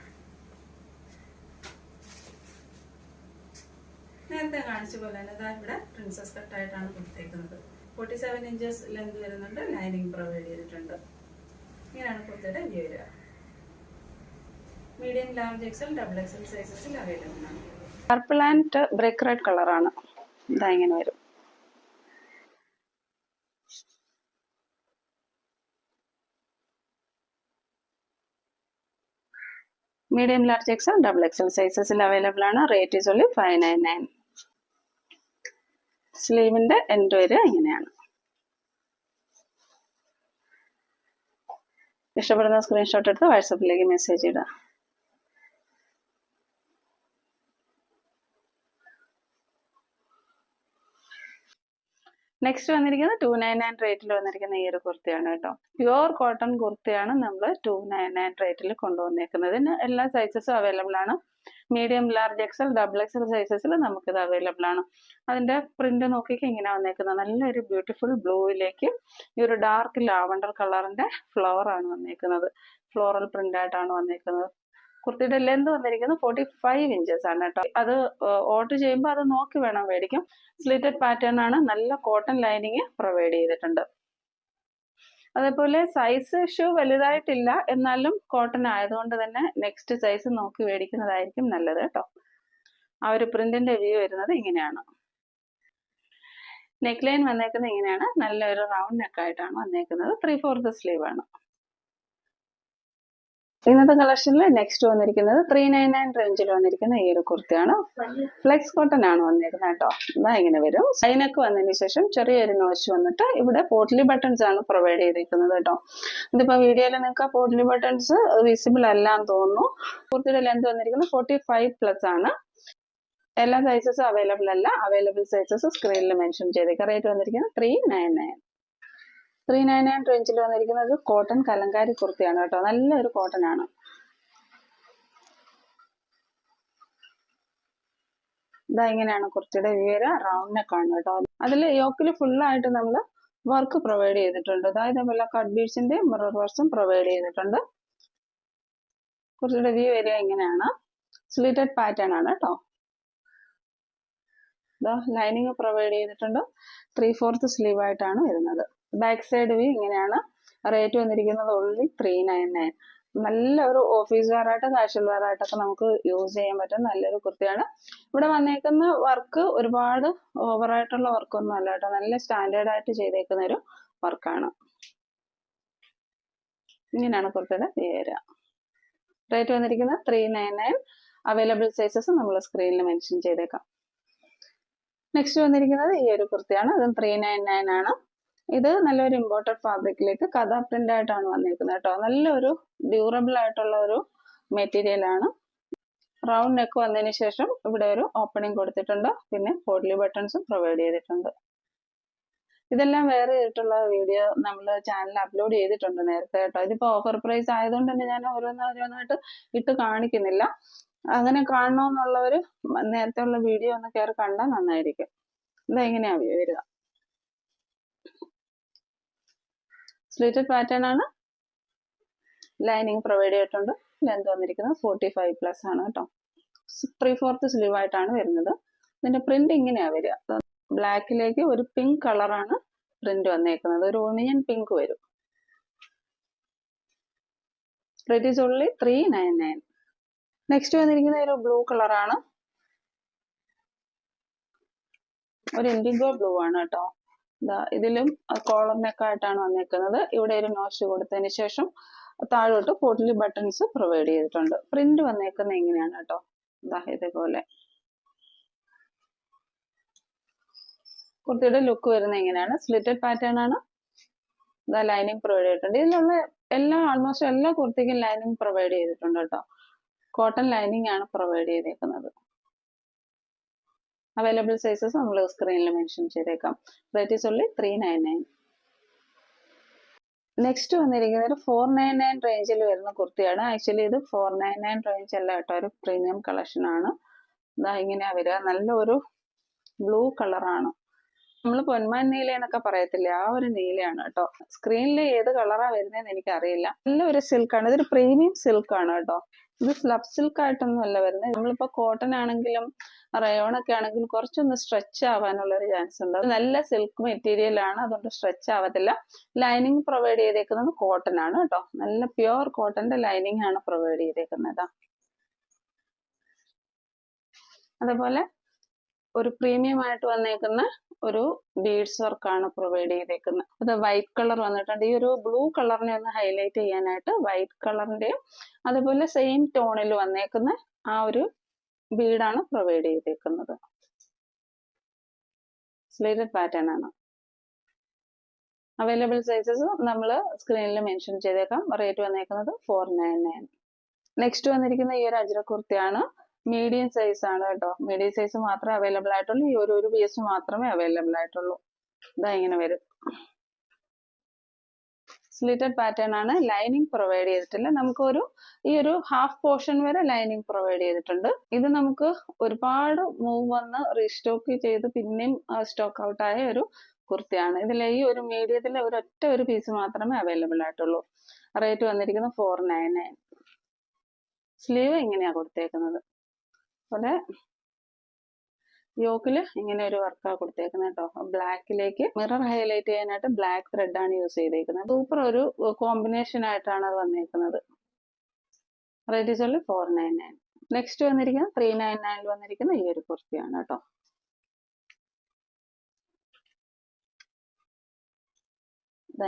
നേരത്തെ കാണിച്ച പോലെ തന്നെ ഇവിടെ പ്രിൻസസ് കട്ടായിട്ടാണ് കൊടുത്തേക്കുന്നത്. 47 ഇഞ്ചസ് ലെന്ത് വരുന്നുണ്ട്. ലൈനിങ് പ്രൊവൈഡ് ചെയ്തിട്ടുണ്ട്. ഇങ്ങനെയാണ് കുർത്തിയുടെ വ്യൂ വരിക. Medium, large XL, double XL സൈസസിൽ അവൈലബിൾ ആണ്. പർപ്പിൾ ആൻഡ് ബ്രേക്ക് റെഡ് കളറാണ്. ഇങ്ങനെ വരും. Medium, large XL, double XL സൈസസിൽ അവൈലബിൾ ആണ്. Rate is only 599. സ്ലീവിന്റെ എൻഡ് വരിക ഇങ്ങനെയാണ്. ഇഷ്ടപ്പെടുന്ന സ്ക്രീൻഷോട്ട് എടുത്ത് വാട്സാപ്പിലേക്ക് മെസ്സേജ് ഇടുക. നെക്സ്റ്റ് വന്നിരിക്കുന്നത് 299 റേറ്റിൽ വന്നിരിക്കുന്ന ഈ ഒരു കുർത്തിയാണ് കേട്ടോ. പ്യുവർ കോട്ടൺ കുർത്തിയാണ് നമ്മൾ 299 റേറ്റിൽ കൊണ്ടുവന്നേക്കുന്നത്. ഇതിന് എല്ലാ സൈസസും അവൈലബിൾ ആണ്. Medium, large XL, double XL സൈസസിൽ നമുക്കിത് അവൈലബിൾ ആണ്. അതിന്റെ പ്രിന്റ് നോക്കിക്ക് ഇങ്ങനെ വന്നേക്കുന്നത്. നല്ലൊരു ബ്യൂട്ടിഫുൾ ബ്ലൂയിലേക്ക് ഈ ഒരു ഡാർക്ക് ലാവണ്ടർ കളറിന്റെ ഫ്ലവർ ആണ് വന്നേക്കുന്നത്. ഫ്ലോറൽ പ്രിന്റ് ആയിട്ടാണ് വന്നേക്കുന്നത്. കുർത്തിയുടെ ലെന്ത് വന്നിരിക്കുന്നത് 45 ഇഞ്ചസ് ആണ് കേട്ടോ. അത് ഓർഡർ ചെയ്യുമ്പോൾ അത് നോക്കി വേണം മേടിക്കും. സ്ലിറ്റഡ് പാറ്റേൺ ആണ്. നല്ല കോട്ടൺ ലൈനിങ് പ്രൊവൈഡ് ചെയ്തിട്ടുണ്ട്. അതേപോലെ സൈസ് ഇഷ്യൂ വലുതായിട്ടില്ല, എന്നാലും കോട്ടൺ ആയതുകൊണ്ട് തന്നെ നെക്സ്റ്റ് സൈസ് നോക്കി മേടിക്കുന്നതായിരിക്കും നല്ലത് കേട്ടോ. ആ ഒരു പ്രിന്റിന്റെ വ്യൂ വരുന്നത് ഇങ്ങനെയാണ്. നെക്ക് ലൈൻ വന്നേക്കുന്നത് ഇങ്ങനെയാണ്, നല്ലൊരു റൗണ്ട് നെക്കായിട്ടാണ് വന്നേക്കുന്നത്. 3/4 സ്ലീവ് ആണ്. ഇന്നത്തെ കളക്ഷനിൽ നെക്സ്റ്റ് വന്നിരിക്കുന്നത് 399 റേഞ്ചിൽ വന്നിരിക്കുന്ന ഈ ഒരു കുർത്തിയാണ്. ഫ്ലെക്സ് കോട്ടൺ ആണ് വന്നിരിക്കുന്നത് കേട്ടോ. ഇതാ ഇങ്ങനെ വരും. സൈനൊക്കെ വന്നതിന് ശേഷം ചെറിയൊരു നോച്ച് വന്നിട്ട് ഇവിടെ പോട്ട്ലി ബട്ടൺസ് ആണ് പ്രൊവൈഡ് ചെയ്തിരിക്കുന്നത് കേട്ടോ. ഇതിപ്പോ വീഡിയോയിൽ നിങ്ങൾക്ക് പോട്ട്ലി ബട്ടൺസ് വിസിബിൾ അല്ല എന്ന് തോന്നുന്നു. കുർത്തിയുടെ ലെന്ത് വന്നിരിക്കുന്നത് 45+ ആണ്. എല്ലാ സൈസസും അവൈലബിൾ അല്ല. അവൈലബിൾ സൈസസ് സ്ക്രീനിൽ മെൻഷൻ ചെയ്തേക്കാം. റേറ്റ് വന്നിരിക്കുന്നത് 399. 399 റേഞ്ചിൽ വന്നിരിക്കുന്ന ഒരു കോട്ടൺ കലങ്കാരി കുർത്തിയാണ് കേട്ടോ. നല്ലൊരു കോട്ടൺ ആണ്. ഇതാ ഇങ്ങനെയാണ് കുർത്തിയുടെ വ്യൂ. റൗണ്ട് നെക്ക് ആണ് കേട്ടോ. അതിൽ യോക്കിൽ ഫുള്ളായിട്ട് നമ്മൾ വർക്ക് പ്രൊവൈഡ് ചെയ്തിട്ടുണ്ട്. അതായത് ഇതേപോലെ കട്ട് ബീഡ്സിന്റെ മിറർ വർക്ക്സും പ്രൊവൈഡ് ചെയ്തിട്ടുണ്ട്. കുർത്തിയുടെ വ്യൂ വരിക ഇങ്ങനെയാണ്. സ്ലിറ്റഡ് പാറ്റേൺ ആണ് കേട്ടോ. ഇതാ ലൈനിങ് പ്രൊവൈഡ് ചെയ്തിട്ടുണ്ട്. 3/4 സ്ലീവ് ആയിട്ടാണ് വരുന്നത്. ബാക്ക് സൈഡ് വ്യൂ ഇങ്ങനെയാണ്. റേറ്റ് വന്നിരിക്കുന്നത് ഓൺലി 399. നല്ലൊരു ഓഫീസ് വെയർ ആയിട്ട് കാഷ്വൽ വെയർ ആയിട്ടൊക്കെ നമുക്ക് യൂസ് ചെയ്യാൻ പറ്റുന്ന നല്ലൊരു കുർത്തിയാണ്. ഇവിടെ വന്നേക്കുന്ന വർക്ക് ഒരുപാട് ഓവറായിട്ടുള്ള വർക്കൊന്നും അല്ല കേട്ടോ. നല്ല സ്റ്റാൻഡേർഡ് ആയിട്ട് ചെയ്തേക്കുന്ന ഒരു വർക്കാണ്. ഇങ്ങനെയാണ് കുർത്തിയുടെ പേര്. റേറ്റ് വന്നിരിക്കുന്നത് 399. അവൈലബിൾ സൈസസ് നമ്മൾ സ്ക്രീനിൽ മെൻഷൻ ചെയ്തേക്കാം. നെക്സ്റ്റ് വന്നിരിക്കുന്നത് ഈ ഒരു കുർത്തിയാണ്. അതും 399 ആണ്. ഇത് നല്ലൊരു ഇമ്പോർട്ടഡ് ഫാബ്രിക്കിലേക്ക് കഥ പ്രിന്റ് ആയിട്ടാണ് വന്നിരിക്കുന്നത് കേട്ടോ. നല്ലൊരു ഡ്യൂറബിൾ ആയിട്ടുള്ള ഒരു മെറ്റീരിയൽ ആണ്. റൗണ്ട് നെക്ക് വന്നതിന് ശേഷം ഇവിടെ ഒരു ഓപ്പണിംഗ് കൊടുത്തിട്ടുണ്ട്. പിന്നെ പോട്ട്ലി ബട്ടൺസും പ്രൊവൈഡ് ചെയ്തിട്ടുണ്ട്. ഇതെല്ലാം വേറെ ആയിട്ടുള്ള വീഡിയോ നമ്മൾ ചാനലിൽ അപ്ലോഡ് ചെയ്തിട്ടുണ്ട് നേരത്തെ കേട്ടോ. ഇതിപ്പോ ഓഫർ പ്രൈസ് ആയതുകൊണ്ട് തന്നെ ഞാൻ ഓരോന്നായിട്ട് ഇട്ട് കാണിക്കുന്നില്ല. അങ്ങനെ കാണണമെന്നുള്ളവര് നേരത്തെ ഉള്ള വീഡിയോ ഒന്ന് കയറി കണ്ടാൽ നന്നായിരിക്കും. ഇതെങ്ങനെയാ വരിക. സ്ലിറ്റഡ് പാറ്റേൺ ആണ്. ലൈനിങ് പ്രൊവൈഡ് ചെയ്തിട്ടുണ്ട്. ലെന്ത് വന്നിരിക്കുന്നത് 45+ ആണ് കേട്ടോ. 3/4 സ്ലീവ് ആയിട്ടാണ് വരുന്നത്. ഇതിന്റെ പ്രിന്റ് ഇങ്ങനെയാ വരിക. ബ്ലാക്കിലേക്ക് ഒരു പിങ്ക് കളറാണ് പ്രിന്റ് വന്നേക്കുന്നത്. ഒരു ഓണിയൻ പിങ്ക് വരും. Rate is only 399. നെക്സ്റ്റ് വന്നിരിക്കുന്നത് ഒരു ബ്ലൂ കളറാണ്. ഒരു ഇൻഡിഗോ ബ്ലൂ ആണ് കേട്ടോ. ഇതിലും കോളർ നെക്ക് ആയിട്ടാണ് വന്നേക്കുന്നത്. ഇവിടെ ഒരു നോച്ച് കൊടുത്തതിന് ശേഷം താഴോട്ട് പോട്ട്ലി ബട്ടൺസ് പ്രൊവൈഡ് ചെയ്തിട്ടുണ്ട്. പ്രിന്റ് വന്നേക്കുന്നത് ഇങ്ങനെയാണ് കേട്ടോ. ഇതേപോലെ കുർത്തിയുടെ ലുക്ക് വരുന്നത് ഇങ്ങനെയാണ്. സ്ലിറ്റഡ് പാറ്റേൺ ആണ്. ലൈനിങ് പ്രൊവൈഡ് ചെയ്തിട്ടുണ്ട്. ഇതിലുള്ള ആൾമോസ്റ്റ് എല്ലാ കുർത്തിക്കും ലൈനിങ് പ്രൊവൈഡ് ചെയ്തിട്ടുണ്ട് കേട്ടോ. കോട്ടൺ ലൈനിങ് ആണ് പ്രൊവൈഡ് ചെയ്തേക്കുന്നത്. അവൈലബിൾ സൈസസ് നമ്മൾ സ്ക്രീനിൽ മെൻഷൻ ചെയ്തേക്കാം. Rate is only 399. നെക്സ്റ്റ് വന്നിരിക്കുന്നത് 499 റേഞ്ചിൽ വരുന്ന കുർത്തിയാണ്. ആക്ച്വലി ഇത് 499 റേഞ്ച് അല്ല കേട്ടോ. ഒരു പ്രീമിയം കളക്ഷൻ ആണ്. ഇങ്ങനെയാ വരിക. നല്ലൊരു ബ്ലൂ കളറാണ്. നമ്മൾ പൊന്മാൻ നീല എന്നൊക്കെ പറയത്തില്ലേ, ആ ഒരു നീലയാണ് കേട്ടോ. സ്ക്രീനിൽ ഏത് കളറാ വരുന്നതെന്ന് എനിക്കറിയില്ല. നല്ലൊരു സിൽക്കാണ്. ഇതൊരു പ്രീമിയം സിൽക്കാണ് കേട്ടോ. ഇത് സ്ലബ് സിൽക്ക് ആയിട്ടൊന്നും അല്ല വരുന്നത്. നമ്മളിപ്പോ കോട്ടൺ ആണെങ്കിലും റയോൺ ഒക്കെ ആണെങ്കിലും കുറച്ചൊന്ന് സ്ട്രെച്ച് ആവാനുള്ള ഒരു ചാൻസ് ഉണ്ട്. നല്ല സിൽക്ക് മെറ്റീരിയൽ ആണ്, അതുകൊണ്ട് സ്ട്രെച്ച് ആവത്തില്ല. ലൈനിങ് പ്രൊവൈഡ് ചെയ്തേക്കുന്നത് കോട്ടൺ ആണ് കേട്ടോ. നല്ല പ്യുവർ കോട്ടന്റെ ലൈനിങ് ആണ് പ്രൊവൈഡ് ചെയ്തേക്കുന്നത്. അതേപോലെ ഒരു പ്രീമിയം ആയിട്ട് വന്നേക്കുന്ന ഒരു ബീഡ്സ് വർക്കാണ് പ്രൊവൈഡ് ചെയ്തേക്കുന്നത്. അത് വൈറ്റ് കളർ വന്നിട്ടുണ്ട്. ഈ ഒരു ബ്ലൂ കളറിനെ ഒന്ന് ഹൈലൈറ്റ് ചെയ്യാനായിട്ട് വൈറ്റ് കളറിന്റെയും അതുപോലെ സെയിം ടോണിൽ വന്നേക്കുന്ന ആ ഒരു ബീഡാണ് പ്രൊവൈഡ് ചെയ്തേക്കുന്നത്. സ്ലിറ്റഡ് പാറ്റേൺ ആണ്. അവൈലബിൾ സൈസസ് നമ്മൾ സ്ക്രീനിൽ മെൻഷൻ ചെയ്തേക്കാം. റേറ്റ് വന്നേക്കുന്നത് 499. നെക്സ്റ്റ് വന്നിരിക്കുന്ന ഈ ഒരു അജ്രക് കുർത്തിയാണ്. മീഡിയം സൈസ് ആണ് കേട്ടോ. മീഡിയം സൈസ് മാത്രമേ അവൈലബിൾ ആയിട്ടുള്ളൂ. ഈ ഒരു പീസ് മാത്രമേ അവൈലബിൾ ആയിട്ടുള്ളൂ. ഇങ്ങനെ വരും. സ്ലിറ്റഡ് പാറ്റേൺ ആണ്. ലൈനിങ് പ്രൊവൈഡ് ചെയ്തിട്ടില്ല. നമുക്ക് ഈ ഒരു ഹാഫ് പോർഷൻ വരെ ലൈനിങ് പ്രൊവൈഡ് ചെയ്തിട്ടുണ്ട്. ഇത് നമുക്ക് ഒരുപാട് മൂവ് വന്ന് റീസ്റ്റോക്ക് ചെയ്ത് പിന്നെയും സ്റ്റോക്ക് ഔട്ട് ആയ ഒരു കുർത്തിയാണ്. ഇതിൽ ഈ ഒരു മീഡിയത്തിലെ ഒരൊറ്റ ഒരു പീസ് മാത്രമേ അവൈലബിൾ ആയിട്ടുള്ളൂ. റേറ്റ് വന്നിരിക്കുന്നത് 499. സ്ലീവ് ഇങ്ങനെയാ കൊടുത്തേക്കുന്നത്. അതുപോലെ യോക്കില് ഇങ്ങനെ ഒരു വർക്കാണ് കൊടുത്തേക്കുന്നത് കേട്ടോ. ബ്ലാക്കിലേക്ക് മിറർ ഹൈലൈറ്റ് ചെയ്യാനായിട്ട് ബ്ലാക്ക് ത്രെഡ് ആണ് യൂസ് ചെയ്തേക്കുന്നത്. സൂപ്പർ ഒരു കോമ്പിനേഷൻ ആയിട്ടാണ് അത് വന്നേക്കുന്നത്. Rate is only 499. നെക്സ്റ്റ് വന്നിരിക്കുന്നത് 399 വന്നിരിക്കുന്ന ഈ ഒരു കുർത്തിയാണ് കേട്ടോ.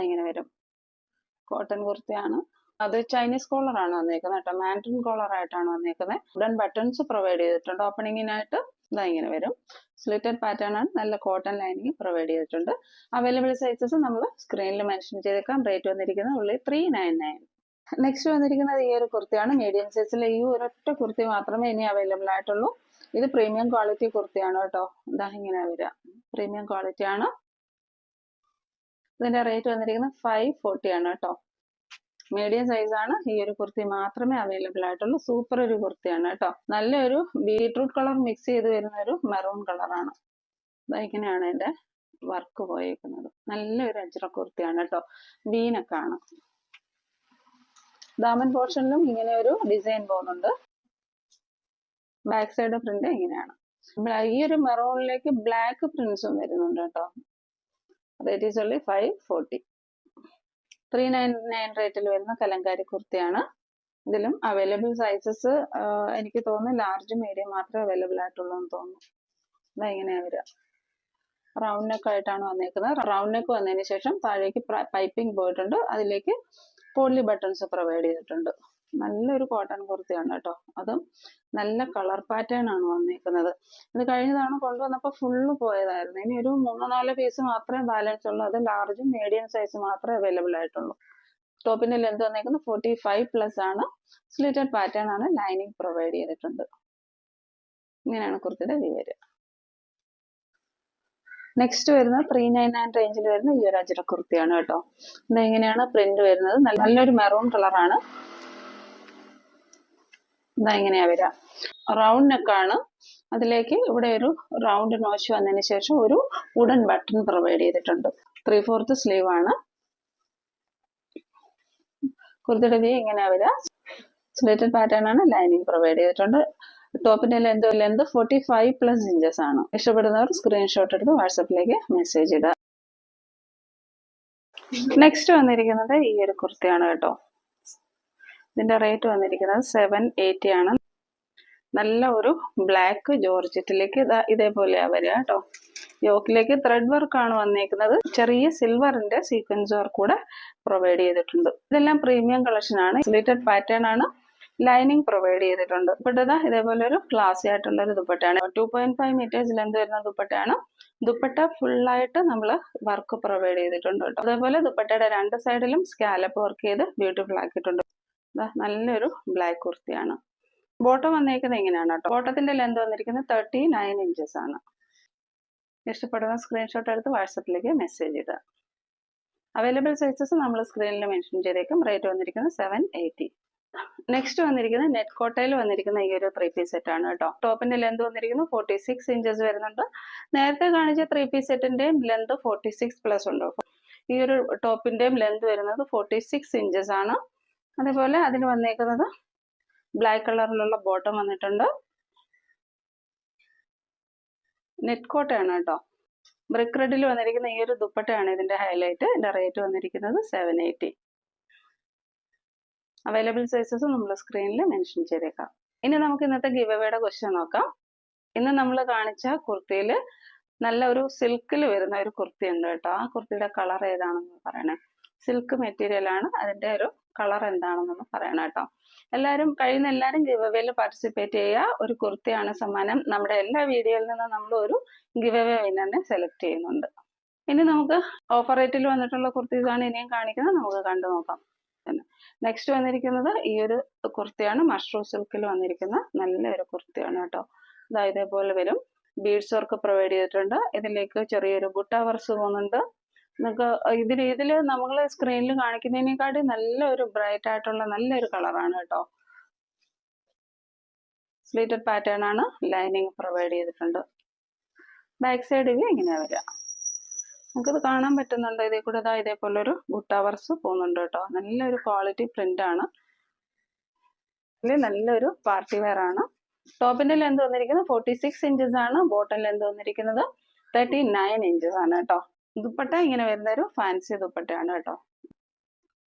ഇങ്ങനെ വരും. കോട്ടൺ കുർത്തിയാണ്. അത് ചൈനീസ് കോളർ ആണ് വന്നേക്കുന്നത് കേട്ടോ. മാൻഡ്രിൻ കോളർ ആയിട്ടാണ് വന്നേക്കുന്നത്. ഉടൻ ബട്ടൺസ് പ്രൊവൈഡ് ചെയ്തിട്ടുണ്ട്. ഓപ്പണിങ്ങിനായിട്ട് ഇങ്ങനെ വരും. സ്ലിറ്റഡ് പാറ്റേൺ ആണ്. നല്ല കോട്ടൺ ലൈനിങ് പ്രൊവൈഡ് ചെയ്തിട്ടുണ്ട്. അവൈലബിൾ സൈസസ് നമ്മൾ സ്ക്രീനിൽ മെൻഷൻ ചെയ്തേക്കാം. റേറ്റ് വന്നിരിക്കുന്നത് ഉള്ളി 399. നെക്സ്റ്റ് വന്നിരിക്കുന്നത് ഈ ഒരു കുർത്തിയാണ്. മീഡിയം സൈസിലെ ഈ ഒരൊറ്റ കുർത്തി മാത്രമേ ഇനി അവൈലബിൾ ആയിട്ടുള്ളൂ. ഇത് പ്രീമിയം ക്വാളിറ്റി കുർത്തിയാണ് കേട്ടോ. ഇങ്ങനെ വരിക. പ്രീമിയം ക്വാളിറ്റി ആണ്. ഇതിന്റെ റേറ്റ് വന്നിരിക്കുന്നത് 540 ആണ് കേട്ടോ. മീഡിയം സൈസ് ആണ്. ഈ ഒരു കുർത്തി മാത്രമേ അവൈലബിൾ ആയിട്ടുള്ളൂ. സൂപ്പർ ഒരു കുർത്തിയാണ് കേട്ടോ. നല്ലൊരു ബീട്രൂട്ട് കളർ മിക്സ് ചെയ്ത് വരുന്ന ഒരു മെറൂൺ കളറാണ്. ഇങ്ങനെയാണ് ഇതിന്റെ വർക്ക് പോയേക്കുന്നത്. നല്ലൊരു അജ്ര കുർത്തിയാണ് കേട്ടോ. വീനൊക്കെ ആണ്. ദാമൻ പോർഷനിലും ഇങ്ങനെ ഒരു ഡിസൈൻ പോകുന്നുണ്ട്. ബാക്ക് സൈഡ് പ്രിന്റ് ഇങ്ങനെയാണ്. ഈ ഒരു മെറൂണിലേക്ക് ബ്ലാക്ക് പ്രിന്റ്സും വരുന്നുണ്ട് കേട്ടോ. Rate is only 540. 399 റേറ്റിൽ വരുന്ന കലങ്കാരി കുർത്തിയാണ്. ഇതിലും അവൈലബിൾ സൈസസ് എനിക്ക് തോന്നുന്നു ലാർജ് മീഡിയം മാത്രമേ അവൈലബിൾ ആയിട്ടുള്ളൂ എന്ന് തോന്നുന്നു. ഇങ്ങനെയാ വരിക. റൗണ്ട് നെക്ക് ആയിട്ടാണ് വന്നേക്കുന്നത്. റൗണ്ട് നെക്ക് വന്നതിന് ശേഷം താഴേക്ക് പൈപ്പിംഗ് പോയിട്ടുണ്ട്. അതിലേക്ക് പോളി ബട്ടൺസ് പ്രൊവൈഡ് ചെയ്തിട്ടുണ്ട്. നല്ലൊരു കോട്ടൺ കുർത്തിയാണ് കേട്ടോ. അതും നല്ല കളർ പാറ്റേൺ ആണ് വന്നേക്കുന്നത്. ഇത് കഴിഞ്ഞ തവണ കൊണ്ടുവന്നപ്പോൾ ഫുള്ള് പോയതായിരുന്നു. ഇനി ഒരു 3-4 പീസ് മാത്രമേ ബാലൻസ് ഉള്ളൂ. അത് ലാർജും മീഡിയം സൈസ് മാത്രമേ അവൈലബിൾ ആയിട്ടുള്ളൂ. ടോപ്പിന്റെ ലെന്ത് വന്നേക്കുന്നത് 45+ ആണ്. സ്ലിറ്റഡ് പാറ്റേൺ ആണ്. ലൈനിങ് പ്രൊവൈഡ് ചെയ്തിട്ടുണ്ട്. ഇങ്ങനെയാണ് കുർത്തിയുടെ വ്യൂ വരിക. നെക്സ്റ്റ് വരുന്നത് 399 റേഞ്ചിൽ വരുന്ന ഈ ഒരു അജ്ര കുർത്തിയാണ് കേട്ടോ. ഇങ്ങനെയാണ് പ്രിന്റ് വരുന്നത്. നല്ലൊരു മെറൂൺ കളറാണ്. ഇങ്ങനെയാ വരിക. റൗണ്ട് നെക്കാണ്. അതിലേക്ക് ഇവിടെ ഒരു റൗണ്ട് നോച്ച് വന്നതിന് ശേഷം ഒരു വുഡൻ ബട്ടൺ പ്രൊവൈഡ് ചെയ്തിട്ടുണ്ട്. 3/4 സ്ലീവ് ആണ്. കുർത്തിയുടെ വ്യൂ ഇങ്ങനെയാ വരിക. സ്ലിറ്റഡ് പാറ്റേൺ ആണ്. ലൈനിങ് പ്രൊവൈഡ് ചെയ്തിട്ടുണ്ട്. ടോപ്പിന്റെ ലെന്ത് 45+ ഇഞ്ചസ് ആണ്. ഇഷ്ടപ്പെടുന്നവർ സ്ക്രീൻഷോട്ട് എടുത്ത് വാട്സപ്പിലേക്ക് മെസ്സേജ് ഇടുക. നെക്സ്റ്റ് വന്നിരിക്കുന്നത് ഈ ഒരു കുർത്തിയാണ് കേട്ടോ. ഇതിന്റെ റേറ്റ് വന്നിരിക്കുന്നത് 780 ആണ്. നല്ല ഒരു ബ്ലാക്ക് ജോർജറ്റിലേക്ക് ഇതേപോലെയാ വരിക കേട്ടോ. യോക്കിലേക്ക് ത്രെഡ് വർക്ക് ആണ് വന്നേക്കുന്നത്. ചെറിയ സിൽവറിന്റെ സീക്വൻസ് വർക്ക് കൂടെ പ്രൊവൈഡ് ചെയ്തിട്ടുണ്ട്. ഇതെല്ലാം പ്രീമിയം കളക്ഷൻ ആണ്. സ്ലിറ്റഡ് പാറ്റേൺ ആണ്. ലൈനിങ് പ്രൊവൈഡ് ചെയ്തിട്ടുണ്ട്. ദുപ്പട്ട ഇതേപോലെ ഒരു ക്ലാസി ആയിട്ടുള്ള ഒരു ദുപ്പട്ടയാണ്. 2.5 മീറ്റേഴ്സ് ലെന്ത് വരുന്ന ദുപ്പട്ടയാണ്. ദുപ്പട്ട ഫുള്ളായിട്ട് നമ്മൾ വർക്ക് പ്രൊവൈഡ് ചെയ്തിട്ടുണ്ട് കേട്ടോ. അതേപോലെ ദുപ്പട്ടയുടെ 2 സൈഡിലും സ്കാലപ്പ് വർക്ക് ചെയ്ത് ബ്യൂട്ടിഫുൾ ആക്കിയിട്ടുണ്ട്. നല്ലൊരു ബ്ലാക്ക് കുർത്തിയാണ്. ബോട്ടം വന്നേക്കുന്നത് എങ്ങനെയാണ് കേട്ടോ. ബോട്ടത്തിന്റെ ലെന്ത് വന്നിരിക്കുന്നത് 39 ഇഞ്ചസ് ആണ്. ഇഷ്ടപ്പെടുന്ന സ്ക്രീൻഷോട്ട് എടുത്ത് വാട്സപ്പിലേക്ക് മെസ്സേജ് ഇടുക. അവൈലബിൾ സൈസസ് നമ്മൾ സ്ക്രീനിൽ മെൻഷൻ ചെയ്തേക്കും. റേറ്റ് വന്നിരിക്കുന്നത് 780. നെക്സ്റ്റ് വന്നിരിക്കുന്നത് നെറ്റ് കോട്ടയിൽ വന്നിരിക്കുന്ന ഈ ഒരു 3 പീസ് സെറ്റ് ആണ് കേട്ടോ. ടോപ്പിന്റെ ലെന്ത് വന്നിരിക്കുന്നത് 46 ഇഞ്ചസ് വരുന്നുണ്ട്. നേരത്തെ കാണിച്ച 3 പീസ് സെറ്റിന്റെയും ലെന്ത് 46+ ഉണ്ട്. ഈ ഒരു ടോപ്പിന്റെയും ലെന്ത് വരുന്നത് 46 ഇഞ്ചസ് ആണ്. അതേപോലെ അതിന് വന്നേക്കുന്നത് ബ്ലാക്ക് കളറിലുള്ള ബോട്ടം വന്നിട്ടുണ്ട്. നെറ്റ് കോട്ടയാണ് കേട്ടോ. ബ്രിക്ക് റെഡിൽ വന്നിരിക്കുന്ന ഈ ഒരു ദുപ്പട്ടയാണ് ഇതിന്റെ ഹൈലൈറ്റ്. ഇതിന്റെ റേറ്റ് വന്നിരിക്കുന്നത് 780. അവൈലബിൾ സൈസസ് നമ്മൾ സ്ക്രീനിൽ മെൻഷൻ ചെയ്തേക്കാം. ഇനി നമുക്ക് ഇന്നത്തെ ഗിവ് അവേയുടെ ക്വസ്റ്റ്യൻ നോക്കാം. ഇന്ന് നമ്മൾ കാണിച്ച കുർത്തിയിൽ നല്ല ഒരു സിൽക്കിൽ വരുന്ന ഒരു കുർത്തി ഉണ്ട് കേട്ടോ. ആ കുർത്തിയുടെ കളർ ഏതാണെന്ന് പറയണേ. സിൽക്ക് മെറ്റീരിയൽ ആണ്. അതിന്റെ ഒരു കളർ എന്താണെന്നൊന്ന് പറയണം കേട്ടോ. കഴിയുന്ന എല്ലാവരും ഗിവ് അവേയിൽ പാർട്ടിസിപ്പേറ്റ് ചെയ്യുക. ഒരു കുർത്തിയാണ് സമ്മാനം. നമ്മുടെ എല്ലാ വീഡിയോയിൽ നിന്നും നമ്മൾ ഒരു ഗിവ് അവേ വിന്നറിനെ സെലക്ട് ചെയ്യുന്നുണ്ട്. ഇനി നമുക്ക് ഓഫർ റേറ്റിൽ വന്നിട്ടുള്ള കുർത്തീസാണ് ഇനിയും കാണിക്കുന്നത്. നമുക്ക് കണ്ടു നോക്കാം. നെക്സ്റ്റ് വന്നിരിക്കുന്നത് ഈ ഒരു കുർത്തിയാണ്. മഷ്റൂം സിൽക്കിൽ വന്നിരിക്കുന്ന നല്ലൊരു കുർത്തിയാണ് കേട്ടോ. ഇതേപോലെ വരും. ബീഡ്സ് വർക്ക് പ്രൊവൈഡ് ചെയ്തിട്ടുണ്ട്. ഇതിലേക്ക് ചെറിയൊരു ബുട്ട വർക്ക്സ് പോകുന്നുണ്ട്. നമുക്ക് ഇതില് നമ്മൾ സ്ക്രീനിൽ കാണിക്കുന്നതിനേക്കാട്ടി നല്ലൊരു ബ്രൈറ്റ് ആയിട്ടുള്ള നല്ലൊരു കളറാണ് കേട്ടോ. സ്ലീറ്റഡ് പാറ്റേൺ ആണ്. ലൈനിങ് പ്രൊവൈഡ് ചെയ്തിട്ടുണ്ട്. ബാക്ക് സൈഡ് വ്യൂ ഇങ്ങനെ വരിക. നമുക്കിത് കാണാൻ പറ്റുന്നുണ്ട്. ഇതിൽ കൂടെ ഇതേപോലെ ഒരു ബുട്ട വർക്ക്സ് പോകുന്നുണ്ട് കേട്ടോ. നല്ലൊരു ക്വാളിറ്റി പ്രിന്റ് ആണ്. ഇതിൽ നല്ലൊരു പാർട്ടി വെയർ ആണ്. ടോപ്പിന്റെ ലെന്ത് വന്നിരിക്കുന്നത് 46 ഇഞ്ചസ് ആണ്. ബോട്ടം ലെന്ത് വന്നിരിക്കുന്നത് 39 ഇഞ്ചസ് ആണ് കേട്ടോ. ദുപ്പട്ട ഇങ്ങനെ വരുന്ന ഒരു ഫാൻസി ദുപ്പട്ടയാണ് കേട്ടോ.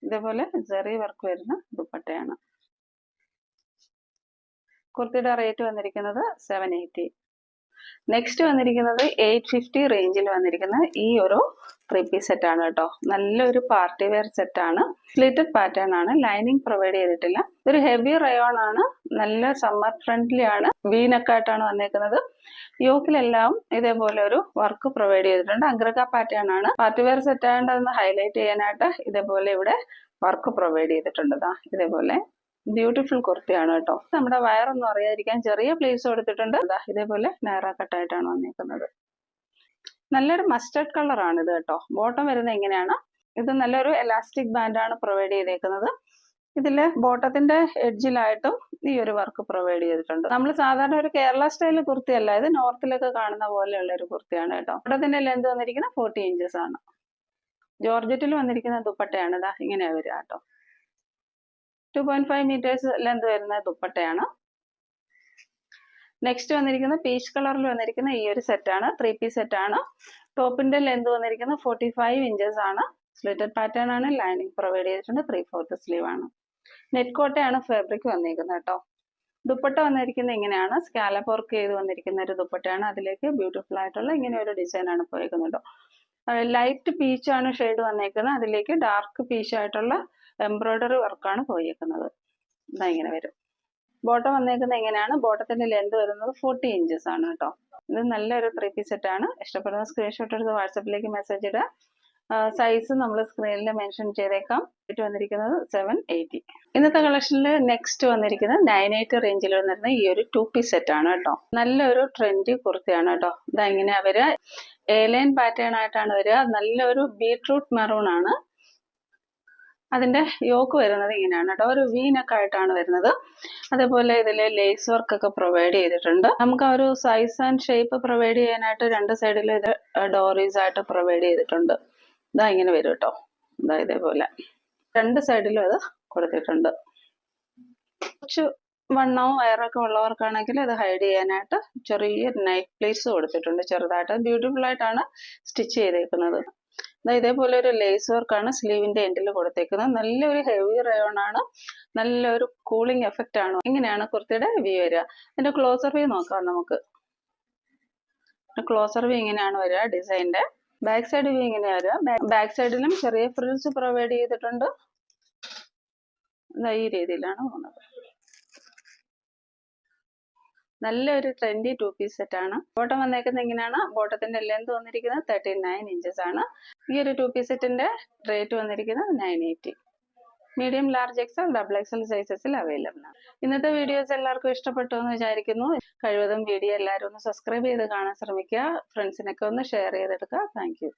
ഇതേപോലെ ജെറി വർക്ക് വരുന്ന ദുപ്പട്ടയാണ്. കുർത്തിയുടെ റേറ്റ് വന്നിരിക്കുന്നത് 780. നെക്സ്റ്റ് വന്നിരിക്കുന്നത് 850 റേഞ്ചിൽ വന്നിരിക്കുന്ന ഈ ഒരു 3 പീസ് സെറ്റ് ആണ് കേട്ടോ. നല്ലൊരു പാർട്ടി വെയർ സെറ്റ് ആണ്. സ്ലിറ്റഡ് പാറ്റേൺ ആണ്. ലൈനിങ് പ്രൊവൈഡ് ചെയ്തിട്ടില്ല. ഒരു ഹെവി റയോൺ ആണ്. നല്ല സമ്മർ ഫ്രണ്ട്ലി ആണ്. വീനക്കായിട്ടാണ് വന്നേക്കുന്നത്. യോക്കിലെല്ലാം ഇതേപോലെ ഒരു വർക്ക് പ്രൊവൈഡ് ചെയ്തിട്ടുണ്ട്. അഗ്രക പാറ്റേൺ ആണ്. പാർട്ടി വെയർ സെറ്റ് ആയതുകൊണ്ട് അതൊന്ന് ഹൈലൈറ്റ് ചെയ്യാനായിട്ട് ഇതേപോലെ ഇവിടെ വർക്ക് പ്രൊവൈഡ് ചെയ്തിട്ടുണ്ട്. ഇതേപോലെ ബ്യൂട്ടിഫുൾ കുർത്തിയാണ് കേട്ടോ. നമ്മുടെ വയറൊന്നും അറിയാതിരിക്കാൻ ചെറിയ പ്ലേസ് കൊടുത്തിട്ടുണ്ട്. ഇതേപോലെ നൈറ കട്ടായിട്ടാണ് വന്നിരിക്കുന്നത്. നല്ലൊരു മസ്റ്റർഡ് കളറാണ് ഇത് കേട്ടോ. ബോട്ടം വരുന്നത് എങ്ങനെയാണ്? ഇത് നല്ലൊരു എലാസ്റ്റിക് ബാൻഡാണ് പ്രൊവൈഡ് ചെയ്തേക്കുന്നത്. ഇതില് ബോട്ടത്തിന്റെ എഡ്ജിലായിട്ടും ഈ ഒരു വർക്ക് പ്രൊവൈഡ് ചെയ്തിട്ടുണ്ട്. നമ്മൾ സാധാരണ ഒരു കേരള സ്റ്റൈൽ കുർത്തിയല്ല, ഇത് നോർത്തിലൊക്കെ കാണുന്ന പോലെയുള്ള ഒരു കുർത്തിയാണ് കേട്ടോ. ബോട്ടത്തിന്റെ ലെന്ത് വന്നിരിക്കുന്നത് 40 ഇഞ്ചസ് ആണ്. ജോർജറ്റിൽ വന്നിരിക്കുന്ന ദുപ്പട്ടയാണ്. ഇങ്ങനെ വരിക കേട്ടോ. 2.5 മീറ്റേഴ്സ് ലെന്ത് വരുന്ന ദുപ്പട്ടയാണ്. നെക്സ്റ്റ് വന്നിരിക്കുന്ന പീച്ച് കളറിൽ വന്നിരിക്കുന്ന ഈ ഒരു സെറ്റാണ്. 3 പീസ് സെറ്റാണ്. ടോപ്പിന്റെ ലെന്ത് വന്നിരിക്കുന്നത് 45 ഇഞ്ചസ് ആണ്. സ്ലിറ്റഡ് പാറ്റേൺ ആണ്. ലൈനിങ് പ്രൊവൈഡ് ചെയ്തിട്ടുണ്ട്. 3/4 സ്ലീവ് ആണ്. നെറ്റ് കോട്ടയാണ് ഫാബ്രിക് വന്നിരിക്കുന്നത് കേട്ടോ. ദുപ്പട്ട വന്നിരിക്കുന്നത് ഇങ്ങനെയാണ്. സ്കാലപ്പ് വർക്ക് ചെയ്ത് വന്നിരിക്കുന്ന ഒരു ദുപ്പട്ടയാണ്. അതിലേക്ക് ബ്യൂട്ടിഫുൾ ആയിട്ടുള്ള ഇങ്ങനെ ഒരു ഡിസൈൻ ആണ് പോയിരിക്കുന്നത് കേട്ടോ. ലൈറ്റ് പീച്ച് ആണ് ഷെയ്ഡ് വന്നേക്കുന്നത്. അതിലേക്ക് ഡാർക്ക് പീച്ച് ആയിട്ടുള്ള എംബ്രോയിഡറി വർക്കാണ് പോയിരിക്കുന്നത്. ഇങ്ങനെ വരും. ബോട്ടം വന്നേക്കുന്നത് എങ്ങനെയാണ്? ബോട്ടത്തിന്റെ ലെന്ത് വരുന്നത് 40 ഇഞ്ചസ് ആണ് കേട്ടോ. ഇത് നല്ലൊരു 3 പീസ് സെറ്റ് ആണ്. ഇഷ്ടപ്പെടുന്ന സ്ക്രീൻഷോട്ട് എടുത്ത് വാട്സപ്പിലേക്ക് മെസ്സേജ് ഇടുക. സൈസ് നമ്മൾ സ്ക്രീനിൽ മെൻഷൻ ചെയ്തേക്കാം. റേറ്റ് വന്നിരിക്കുന്നത് 780. ഇന്നത്തെ കളക്ഷനിൽ നെക്സ്റ്റ് വന്നിരിക്കുന്നത് 980 റേഞ്ചിൽ വന്നിരുന്ന ഈ ഒരു 2 പീസ് സെറ്റ് ആണ് കേട്ടോ. നല്ലൊരു ട്രെൻഡി കുർത്തിയാണ് കേട്ടോ. ഇതെങ്ങനെയാ വരിക? എലൈൻ പാറ്റേൺ ആയിട്ടാണ് വരിക. നല്ലൊരു ബീട്രൂട്ട് മെറൂൺ ആണ്. അതിന്റെ യോക്ക് വരുന്നത് ഇങ്ങനെയാണ് കേട്ടോ. ഒരു വീനൊക്കെ ആയിട്ടാണ് വരുന്നത്. അതേപോലെ ഇതില് ലേസ് വർക്ക് ഒക്കെ പ്രൊവൈഡ് ചെയ്തിട്ടുണ്ട്. നമുക്ക് ആ ഒരു സൈസ് ആൻഡ് ഷേപ്പ് പ്രൊവൈഡ് ചെയ്യാനായിട്ട് രണ്ട് സൈഡിലും ഇത് ഡോറീസ് ആയിട്ട് പ്രൊവൈഡ് ചെയ്തിട്ടുണ്ട്. ഇങ്ങനെ വരും കേട്ടോ. ഇതേപോലെ രണ്ട് സൈഡിലും അത് കൊടുത്തിട്ടുണ്ട്. കുറച്ച് വണ്ണവും വയറൊക്കെ ഉള്ളവർക്കാണെങ്കിൽ ഇത് ഹൈഡ് ചെയ്യാനായിട്ട് ചെറിയ നൈറ്റ് പ്ലേസ് കൊടുത്തിട്ടുണ്ട്. ചെറുതായിട്ട് ബ്യൂട്ടിഫുൾ ആയിട്ടാണ് സ്റ്റിച്ച് ചെയ്തേക്കുന്നത്. ഇതേപോലെ ഒരു ലേസ് വർക്കാണ് സ്ലീവിന്റെ എൻഡിൽ കൊടുത്തേക്കുന്നത്. നല്ലൊരു ഹെവി റയോൺ ആണ്. നല്ലൊരു കൂളിംഗ് എഫക്റ്റ് ആണ്. ഇങ്ങനെയാണ് കുർത്തിയുടെ വ്യൂ വരിക. അതിന്റെ ക്ലോസർ വ്യൂ നോക്കാം നമുക്ക്. ക്ലോസർ വ്യൂ ഇങ്ങനെയാണ് വരിക. ഡിസൈനിന്റെ ബാക്ക് സൈഡ് വ്യൂ ഇങ്ങനെയാണ് വരിക. ബാക്ക് സൈഡിലും ചെറിയ ഫ്രിൽസ് പ്രൊവൈഡ് ചെയ്തിട്ടുണ്ട്. ഈ രീതിയിലാണ് പോകുന്നത്. നല്ലൊരു ട്രെൻഡി 2 പീസ് സെറ്റ് ആണ്. ബോട്ടം വന്നേക്കുന്നത് എങ്ങനെയാണ്? ബോട്ടത്തിന്റെ ലെന്ത് വന്നിരിക്കുന്നത് 39 ഇഞ്ചസ് ആണ്. ഈ ഒരു 2 പീസ് സെറ്റിന്റെ റേറ്റ് വന്നിരിക്കുന്നത് 980. Medium, large XL, double XL സൈസസിൽ അവൈലബിൾ ആണ്. ഇന്നത്തെ വീഡിയോസ് എല്ലാവർക്കും ഇഷ്ടപ്പെട്ടു എന്ന് വിചാരിക്കുന്നു. കഴിവതും വീഡിയോ എല്ലാവരും ഒന്ന് സബ്സ്ക്രൈബ് ചെയ്ത് കാണാൻ ശ്രമിക്കുക. ഫ്രണ്ട്സിനൊക്കെ ഒന്ന് ഷെയർ ചെയ്തെടുക്കുക. Thank you.